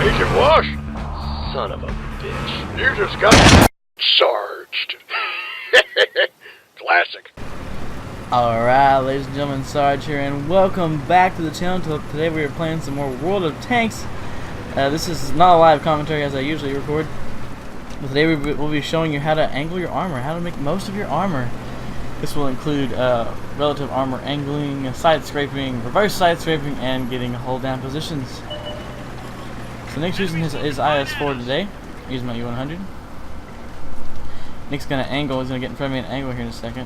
Need your wash? Son of a bitch. You just got charged. Classic. Alright, ladies and gentlemen, Sarge here, and welcome back to the channel. Today we are playing some more World of Tanks. This is not a live commentary as I usually record, but today we'll be showing you how to angle your armor, how to make most of your armor. This will include relative armor angling, side scraping, reverse side scraping, and getting hold down positions. So Nick's using his IS-4 today. I'm using my U100. Nick's gonna angle. He's gonna get in front of me and angle here in a second.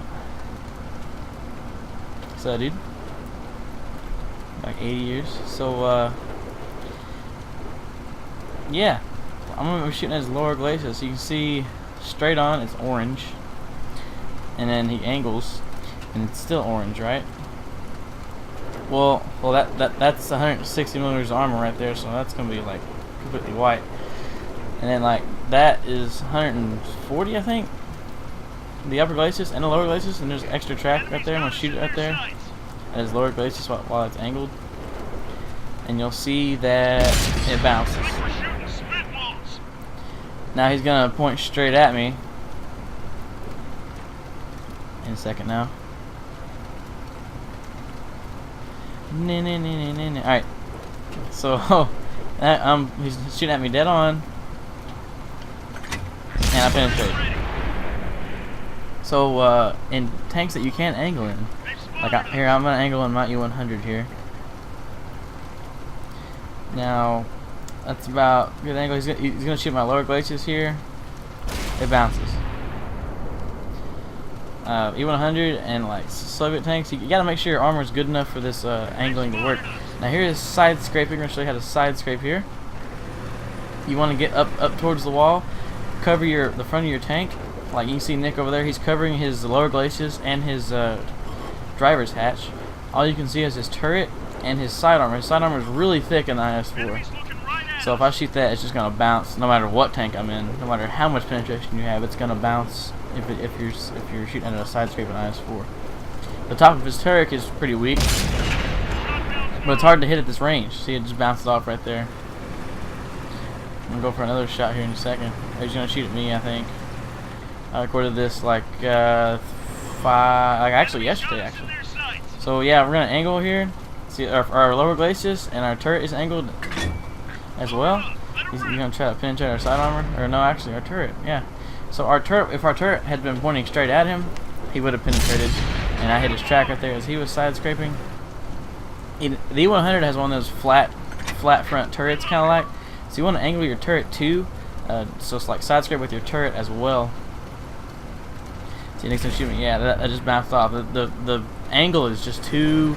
What's that, dude? Like 80 years. So yeah, I'm gonna be shooting at his lower glacis. So you can see straight on, it's orange, and then he angles, and it's still orange, right? Well, that's 160 millimeters armor right there, so that's gonna be like completely white. And then like that is 140, I think, the upper glacis and the lower glacis, and there's extra track right there. I'm gonna shoot it right there at his lower glacis while it's angled, and you'll see that it bounces. Now he's gonna point straight at me in a second now. Alright, so he's shooting at me dead on, and I penetrate. So in tanks that you can angle in, like here, I'm gonna angle in my U100 here. Now that's about good angle. He's gonna shoot my lower glacis here. It bounces. E100 and like Soviet tanks, you gotta make sure your armor is good enough for this angling to work. Now here is side scraping. I'm gonna show you how to side scrape here. You want to get up towards the wall, cover the front of your tank. Like you can see Nick over there, he's covering his lower glacis and his driver's hatch. All you can see is his turret and his side armor. His side armor is really thick in the IS-4. So if I shoot that, it's just gonna bounce no matter what tank I'm in, no matter how much penetration you have. It's gonna bounce if you're shooting at a side scrape in IS-4. The top of his turret is pretty weak, but it's hard to hit at this range. See, it just bounces off right there. I'm gonna go for another shot here in a second. He's gonna shoot at me, I think. I recorded this like yesterday. So yeah, we're gonna angle here. See, our lower glacis and our turret is angled as well. He's gonna try to penetrate our side armor, or no, actually our turret. Yeah. So our turret, if our turret had been pointing straight at him, he would have penetrated, and I hit his track right there as he was side scraping. The E100 has one of those flat front turrets, kind of like. So you want to angle your turret too, so it's like side scrape with your turret as well. See, Nick's gonna shoot me. Yeah, that just bounced off. The angle is just too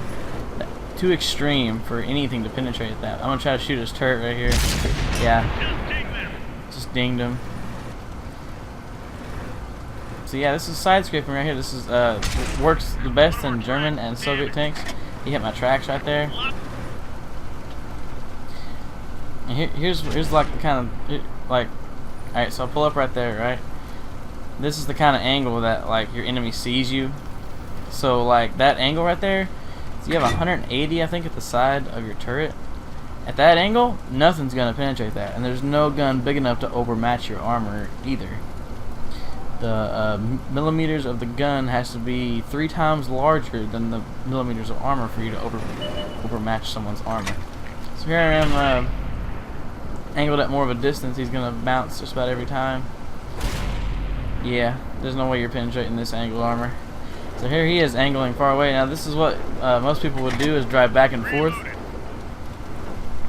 extreme for anything to penetrate that. I'm gonna try to shoot his turret right here. Yeah, just dinged him. So yeah, this is side scraping right here. This is works the best in German and Soviet tanks. He hit my tracks right there. And here's like the kind of like, all right. So I'll pull up right there, right? This is the kind of angle that like your enemy sees you. So like that angle right there, so you have 180, I think, at the side of your turret. At that angle, nothing's gonna penetrate that, and there's no gun big enough to overmatch your armor either. The millimeters of the gun has to be 3 times larger than the millimeters of armor for you to overmatch someone's armor. So here I am, angled at more of a distance. He's gonna bounce just about every time. Yeah, there's no way you're penetrating this angled armor. So here he is angling far away. Now this is what most people would do, is drive back and forth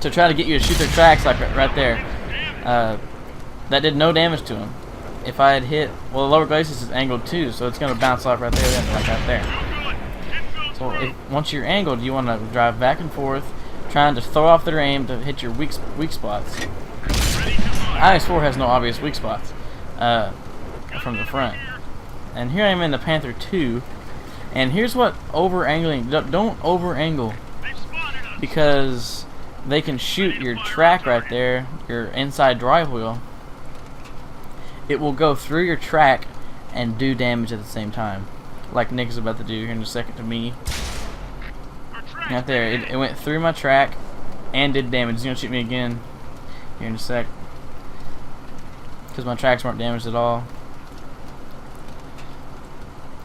to try to get you to shoot their tracks, like right there. That did no damage to him. If I had hit, well, the lower glacis is angled too, so it's gonna bounce off right there, then, like right there. So once you're angled, you want to drive back and forth, trying to throw off their aim to hit your weak spots. IS-4 has no obvious weak spots from the front. And here I am in the Panther II, and here's what over-angling, don't over-angle, because they can shoot your track right there, your inside drive wheel. It will go through your track and do damage at the same time, like Nick is about to do here in a second to me. Right there, it went through my track and did damage. He's gonna shoot me again. here in a sec, because my tracks weren't damaged at all.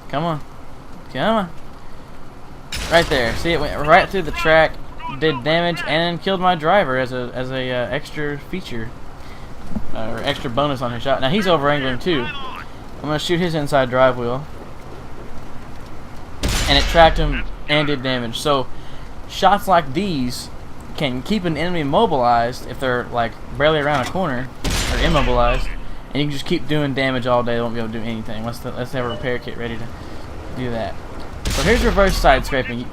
Come on, come on. Right there. See, it went right through the track, did damage, and killed my driver as a extra feature or extra bonus on his shot. Now he's over angling too. I'm gonna shoot his inside drive wheel, and it tracked him and did damage. So shots like these can keep an enemy mobilized if they're like barely around a corner or immobilized, and you can just keep doing damage all day. They won't be able to do anything. Let's have a repair kit ready to do that. So here's reverse side scraping.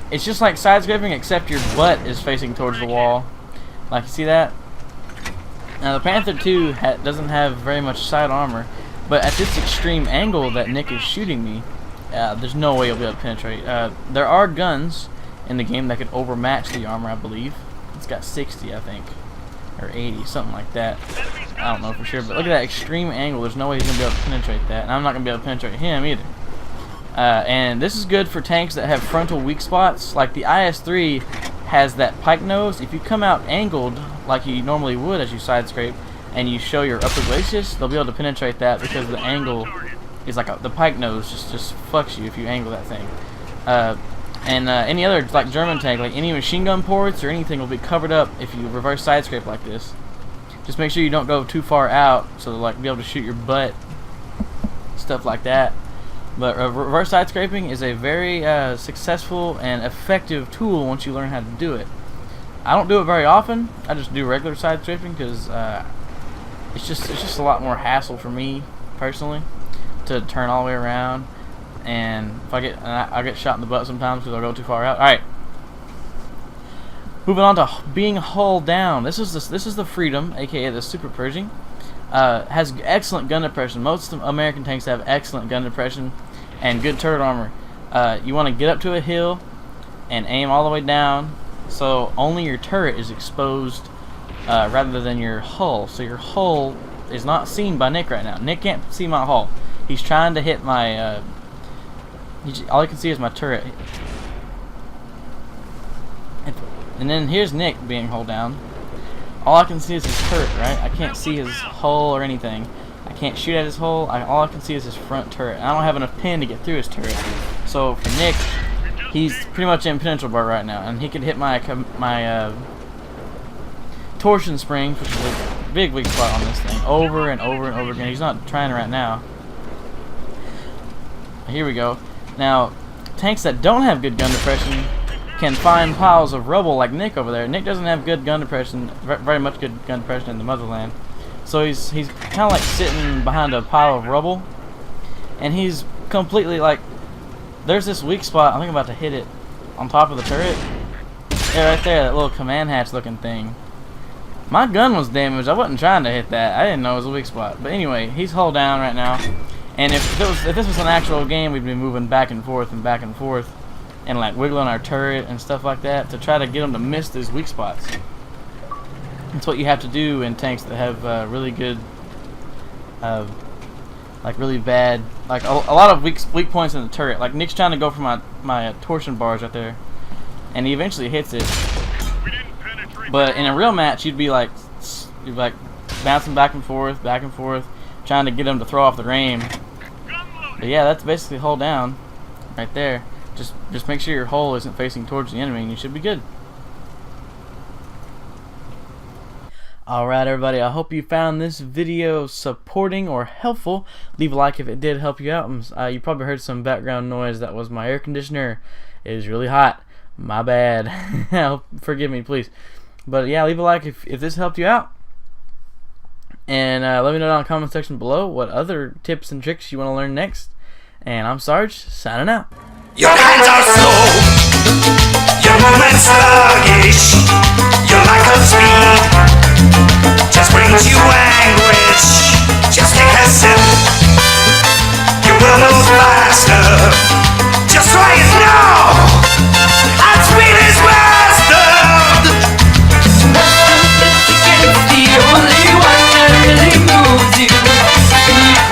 It's just like side scraping, except your butt is facing towards the wall. Like, you see that? Now the Panther II doesn't have very much side armor, but at this extreme angle that Nick is shooting me, there's no way you'll be able to penetrate. There are guns in the game that could overmatch the armor, I believe. It's got 60, I think, or 80, something like that. I don't know for sure, but look at that extreme angle. There's no way he's gonna be able to penetrate that, and I'm not gonna be able to penetrate him either. And this is good for tanks that have frontal weak spots. Like the IS-3 has that pike nose. If you come out angled like you normally would as you side scrape, and you show your upper glacis, they'll be able to penetrate that because the angle is like the pike nose just fucks you if you angle that thing. And any other like German tank, like any machine gun ports or anything, will be covered up if you reverse side scrape like this. Just make sure you don't go too far out, so to like be able to shoot your butt, stuff like that. But reverse side scraping is a very successful and effective tool once you learn how to do it. I don't do it very often. I just do regular side scraping because it's just a lot more hassle for me personally to turn all the way around, and if I get shot in the butt sometimes because I go too far out. All right, moving on to being hull down. This is the Freedom, aka the Super Pershing. Has excellent gun depression. Most American tanks have excellent gun depression and good turret armor. You want to get up to a hill and aim all the way down, so only your turret is exposed rather than your hull. So your hull is not seen by Nick right now. Nick can't see my hull. He's trying to hit my. All he can see is my turret. And then here's Nick being hull down. All I can see is his turret, right? I can't see his hull or anything. I can't shoot at his hull. All I can see is his front turret. I don't have enough pin to get through his turret. So for Nick, he's pretty much impenetrable right now, and he could hit my torsion springs, which is a big weak spot on this thing, over and over and over again. He's not trying right now. Here we go. Now, tanks that don't have good gun depression can find piles of rubble like Nick over there. Nick doesn't have good gun depression, very much good gun depression in the motherland. So he's kind of like sitting behind a pile of rubble, and he's completely like, there's this weak spot. I think I'm about to hit it on top of the turret. Yeah, right there, that little command hatch looking thing. My gun was damaged. I wasn't trying to hit that. I didn't know it was a weak spot. But anyway, he's hull down right now. And if this was an actual game, we'd be moving back and forth and like wiggling our turret and stuff like that to try to get them to miss these weak spots. That's what you have to do in tanks that have really good, like really bad, like a lot of weak points in the turret. Like Nick's trying to go for my torsion bars right there, and he eventually hits it. But in a real match, you'd be like bouncing back and forth, trying to get him to throw off the rein. But yeah, that's basically hull down, right there. Just make sure your hull isn't facing towards the enemy, and you should be good. Alright everybody, I hope you found this video supporting or helpful. Leave a like if it did help you out. You probably heard some background noise. That was my air conditioner. It is really hot. My bad. Forgive me, please. But yeah, leave a like if this helped you out. And let me know down in the comment section below what other tips and tricks you want to learn next. And I'm Sarge, signing out. Your hands are slow, your movement sluggish, your lack of speed just brings you anguish. Just take a sip, you will move faster. Just try it now, and speed is mastered. It's the only one that really moves you.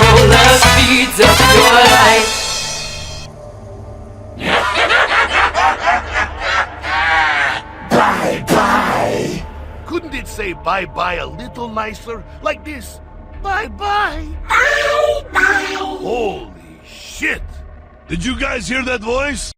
Roller speeds of your life. Bye. Couldn't it say bye-bye a little nicer? Like this. Bye-bye. Holy shit! Did you guys hear that voice?